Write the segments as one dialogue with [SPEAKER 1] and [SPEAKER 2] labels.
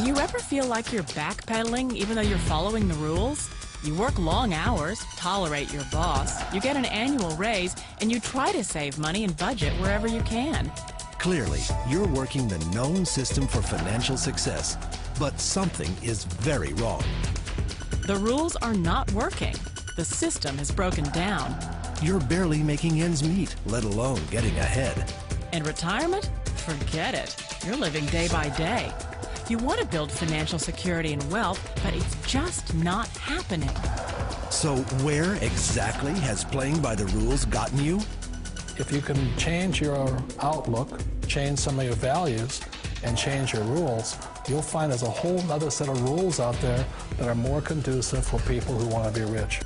[SPEAKER 1] Do you ever feel like you're backpedaling even though you're following the rules? You work long hours, tolerate your boss, you get an annual raise, and you try to save money and budget wherever you can.
[SPEAKER 2] Clearly, you're working the known system for financial success, but something is very wrong.
[SPEAKER 1] The rules are not working. The system has broken down.
[SPEAKER 2] You're barely making ends meet, let alone getting ahead.
[SPEAKER 1] And retirement? Forget it. You're living day by day. You want to build financial security and wealth, but it's just not happening.
[SPEAKER 2] So where exactly has playing by the rules gotten you?
[SPEAKER 3] If you can change your outlook, change some of your values, and change your rules, you'll find there's a whole other set of rules out there that are more conducive for people who want to be rich.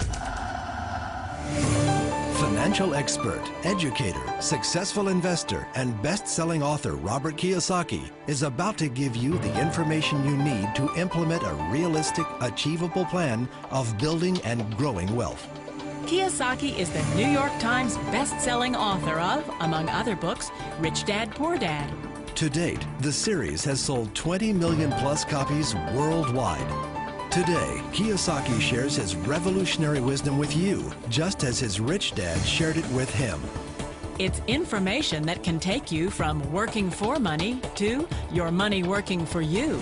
[SPEAKER 2] Financial expert, educator, successful investor, and best-selling author Robert Kiyosaki is about to give you the information you need to implement a realistic, achievable plan of building and growing wealth.
[SPEAKER 1] Kiyosaki is the New York Times best-selling author of, among other books, Rich Dad, Poor Dad.
[SPEAKER 2] To date, the series has sold 20 million plus copies worldwide. Today, Kiyosaki shares his revolutionary wisdom with you, just as his rich dad shared it with him.
[SPEAKER 1] It's information that can take you from working for money to your money working for you.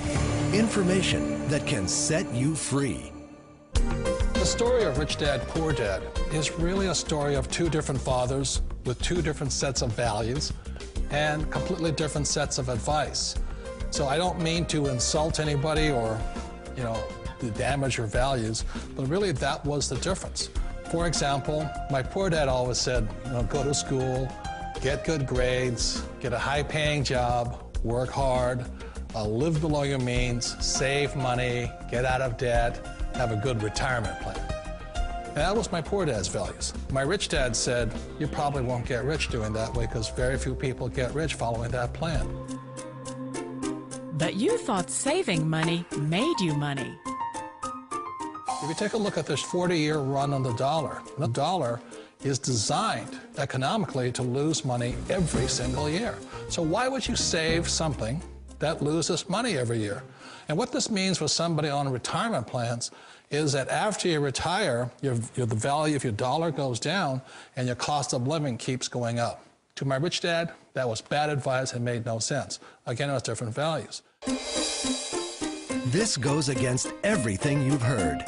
[SPEAKER 2] Information that can set you free.
[SPEAKER 3] The story of Rich Dad, Poor Dad is really a story of two different fathers with two different sets of values and completely different sets of advice. So I don't mean to insult anybody or, to damage your values, but really that was the difference. For example, my poor dad always said, go to school, get good grades, get a high-paying job, work hard, live below your means, save money, get out of debt, have a good retirement plan. And that was my poor dad's values. My rich dad said, you probably won't get rich doing that way because very few people get rich following that plan.
[SPEAKER 1] But you thought saving money made you money.
[SPEAKER 3] If you take a look at this 40-year run on the dollar is designed economically to lose money every single year. So why would you save something that loses money every year? And what this means for somebody on retirement plans is that after you retire, the value of your dollar goes down and your cost of living keeps going up. To my rich dad, that was bad advice and made no sense. Again, it was different values.
[SPEAKER 2] This goes against everything you've heard.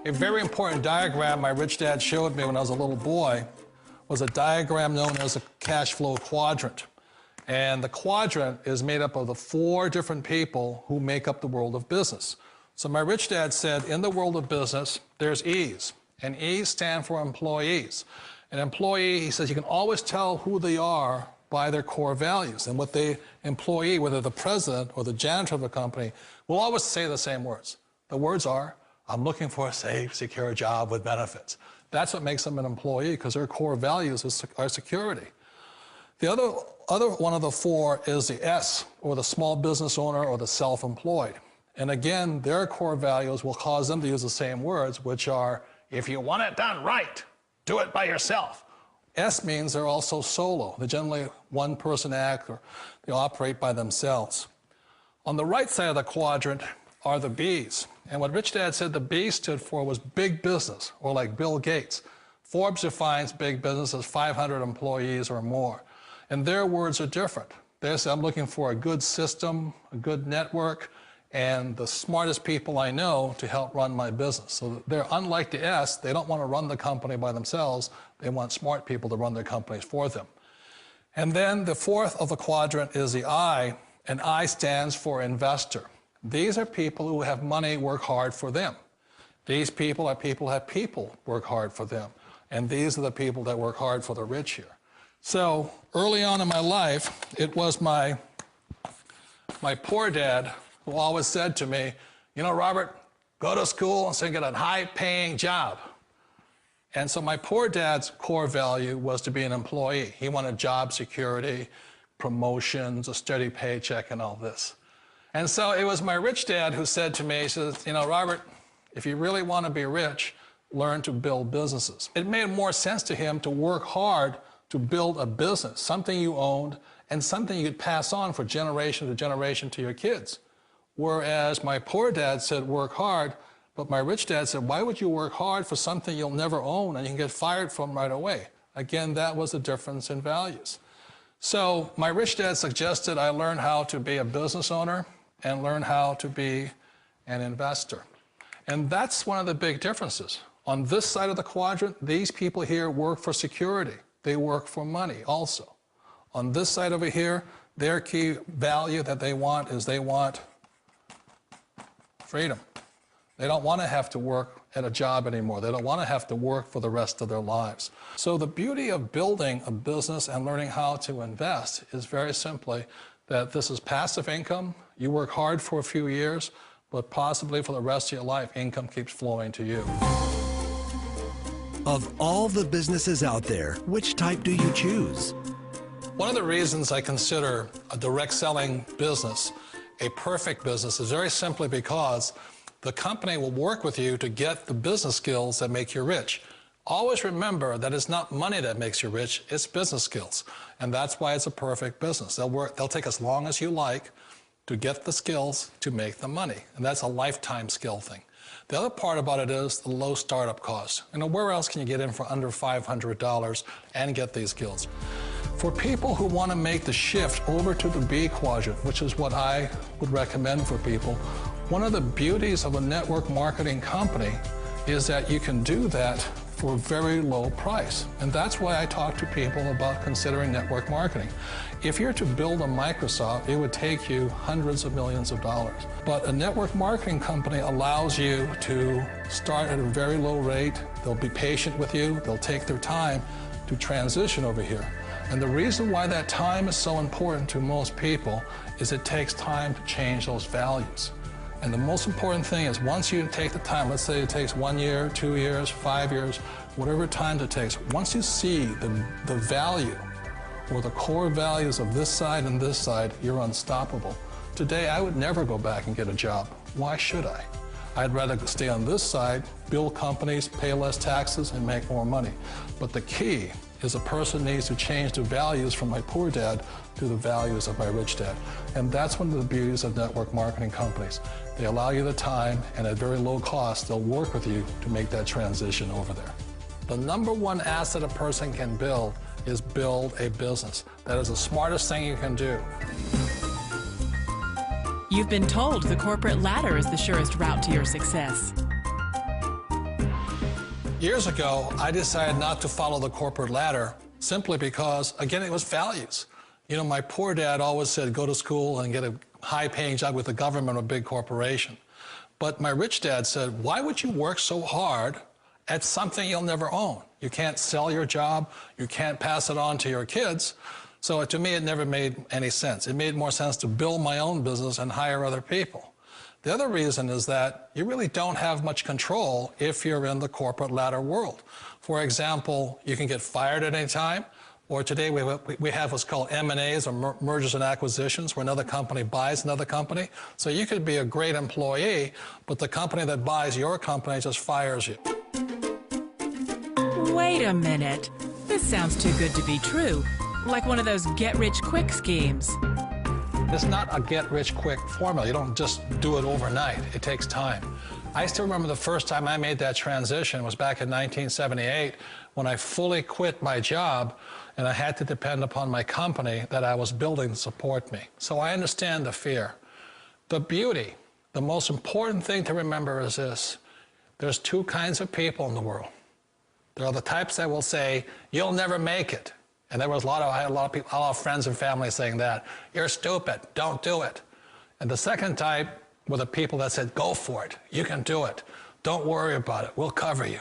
[SPEAKER 3] A very important diagram my rich dad showed me when I was a little boy was a diagram known as a cash flow quadrant. And the quadrant is made up of the 4 different people who make up the world of business. So my rich dad said, in the world of business, there's E's, and E's stand for employees. An employee, he says, you can always tell who they are by their core values. And what the employee, whether the president or the janitor of a company, will always say the same words. The words are, I'm looking for a safe, secure job with benefits. That's what makes them an employee, because their core values are security. The other one of the 4 is the S, or the small business owner or the self-employed. And again, their core values will cause them to use the same words, which are, if you want it done right, do it by yourself. S means they're also solo. They're generally one-person act, or they operate by themselves. On the right side of the quadrant are the B's. And what Rich Dad said the B stood for was big business, or like Bill Gates. Forbes defines big business as 500 employees or more. And their words are different. They say, I'm looking for a good system, a good network, and the smartest people I know to help run my business. So they're unlike the S. They don't want to run the company by themselves. They want smart people to run their companies for them. And then the 4th of the quadrant is the I, and I stands for investor. These are people who have money work hard for them. These people are people who have people work hard for them. And these are the people that work hard for the rich here. So early on in my life, it was my poor dad who always said to me, Robert, go to school and get a high-paying job. And so my poor dad's core value was to be an employee. He wanted job security, promotions, a steady paycheck, and all this. And so it was my rich dad who said to me, he says, Robert, if you really want to be rich, learn to build businesses. It made more sense to him to work hard to build a business, something you owned and something you could pass on for generation to generation to your kids. Whereas my poor dad said, work hard, but my rich dad said, why would you work hard for something you'll never own and you can get fired from right away? Again, that was a difference in values. So my rich dad suggested I learn how to be a business owner and learn how to be an investor. And that's one of the big differences. On this side of the quadrant, these people here work for security. They work for money also. On this side over here, their key value that they want is they want freedom. They don't want to have to work at a job anymore. They don't want to have to work for the rest of their lives. So the beauty of building a business and learning how to invest is very simply that this is passive income. You work hard for a few years, but possibly for the rest of your life, income keeps flowing to you.
[SPEAKER 2] Of all the businesses out there, which type do you choose?
[SPEAKER 3] One of the reasons I consider a direct selling business a perfect business is very simply because the company will work with you to get the business skills that make you rich. Always remember that it's not money that makes you rich, it's business skills. And that's why it's a perfect business. They'll take as long as you like to get the skills to make the money. And that's a lifetime skill thing. The other part about it is the low startup cost. Where else can you get in for under $500 and get these skills? For people who want to make the shift over to the B quadrant, which is what I would recommend for people, one of the beauties of a network marketing company is that you can do that for a very low price. And that's why I talk to people about considering network marketing. If you're to build a Microsoft, it would take you hundreds of millions of dollars. But a network marketing company allows you to start at a very low rate. They'll be patient with you. They'll take their time to transition over here. And the reason why that time is so important to most people is it takes time to change those values. And the most important thing is once you take the time, let's say it takes 1 year, 2 years, 5 years, whatever time it takes, once you see the value or the core values of this side and this side, you're unstoppable. Today, I would never go back and get a job. Why should I? I'd rather stay on this side, build companies, pay less taxes, and make more money. But the key is a person needs to change the values from my poor dad to the values of my rich dad. And that's one of the beauties of network marketing companies. They allow you the time, and at very low cost, they'll work with you to make that transition over there. The number one asset a person can build is build a business. That is the smartest thing you can do.
[SPEAKER 1] You've been told the corporate ladder is the surest route to your success.
[SPEAKER 3] Years ago, I decided not to follow the corporate ladder simply because, again, it was values. My poor dad always said, go to school and get a high-paying job with the government or a big corporation. But my rich dad said, why would you work so hard at something you'll never own? You can't sell your job. You can't pass it on to your kids. So to me, it never made any sense. It made more sense to build my own business and hire other people. The other reason is that you really don't have much control if you're in the corporate ladder world. For example, you can get fired at any time, or today we have what's called M&As, or mergers and acquisitions, where another company buys another company. So you could be a great employee, but the company that buys your company just fires you.
[SPEAKER 1] Wait a minute. This sounds too good to be true. Like one of those get-rich-quick schemes.
[SPEAKER 3] It's not a get-rich-quick formula. You don't just do it overnight. It takes time. I still remember the first time I made that transition was back in 1978 when I fully quit my job and I had to depend upon my company that I was building to support me. So I understand the fear. The beauty, the most important thing to remember is this. There's two kinds of people in the world. There are the types that will say, you'll never make it. And I had a lot of people, a lot of friends and family saying that. You're stupid, don't do it. And the second type were the people that said, go for it, you can do it. Don't worry about it, we'll cover you.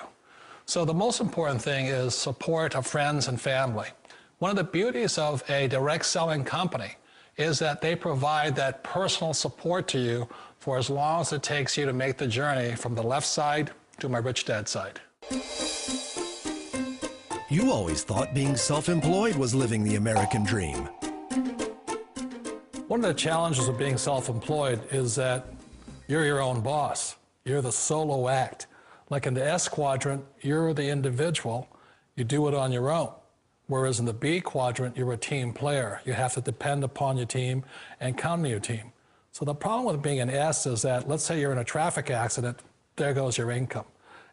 [SPEAKER 3] So the most important thing is support of friends and family. One of the beauties of a direct selling company is that they provide that personal support to you for as long as it takes you to make the journey from the left side to my rich dad side.
[SPEAKER 2] You always thought being self-employed was living the American dream.
[SPEAKER 3] One of the challenges of being self-employed is that you're your own boss. You're the solo act. Like in the S quadrant, you're the individual. You do it on your own. Whereas in the B quadrant, you're a team player. You have to depend upon your team and count on your team. So the problem with being an S is that, let's say you're in a traffic accident, there goes your income.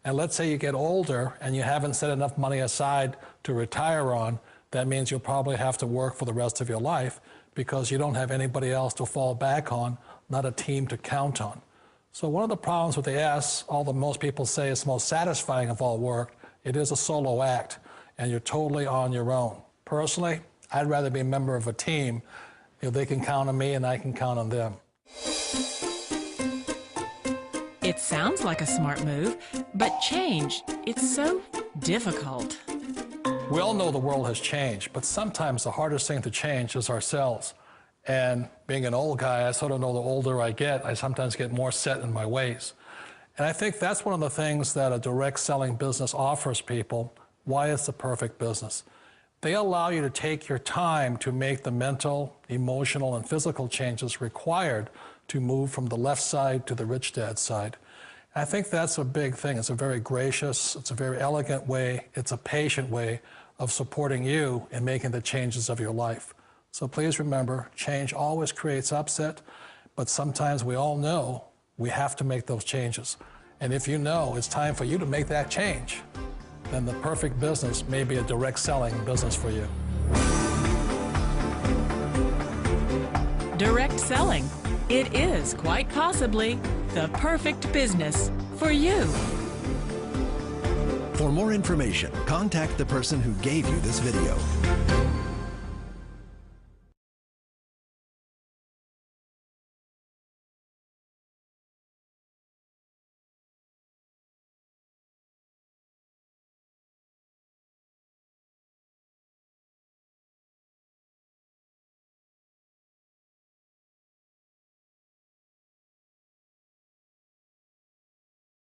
[SPEAKER 3] And let's say you get older and you haven't set enough money aside to retire on, that means you'll probably have to work for the rest of your life because you don't have anybody else to fall back on, not a team to count on. So one of the problems with the S, although most people say it's the most satisfying of all work, it is a solo act, and you're totally on your own. Personally, I'd rather be a member of a team. They can count on me and I can count on them.
[SPEAKER 1] It sounds like a smart move, but change, it's so difficult.
[SPEAKER 3] We all know the world has changed, but sometimes the hardest thing to change is ourselves. And being an old guy, I sort of know the older I get, I sometimes get more set in my ways. And I think that's one of the things that a direct selling business offers people, why it's the perfect business. They allow you to take your time to make the mental, emotional, and physical changes required to move from the left side to the rich dad side. I think that's a big thing. It's a very gracious, it's a very elegant way, it's a patient way of supporting you in making the changes of your life. So please remember, change always creates upset, but sometimes we all know we have to make those changes. And if you know it's time for you to make that change, then the perfect business may be a direct selling business for you.
[SPEAKER 1] Direct selling. It is quite possibly the perfect business for you.
[SPEAKER 2] For more information, contact the person who gave you this video.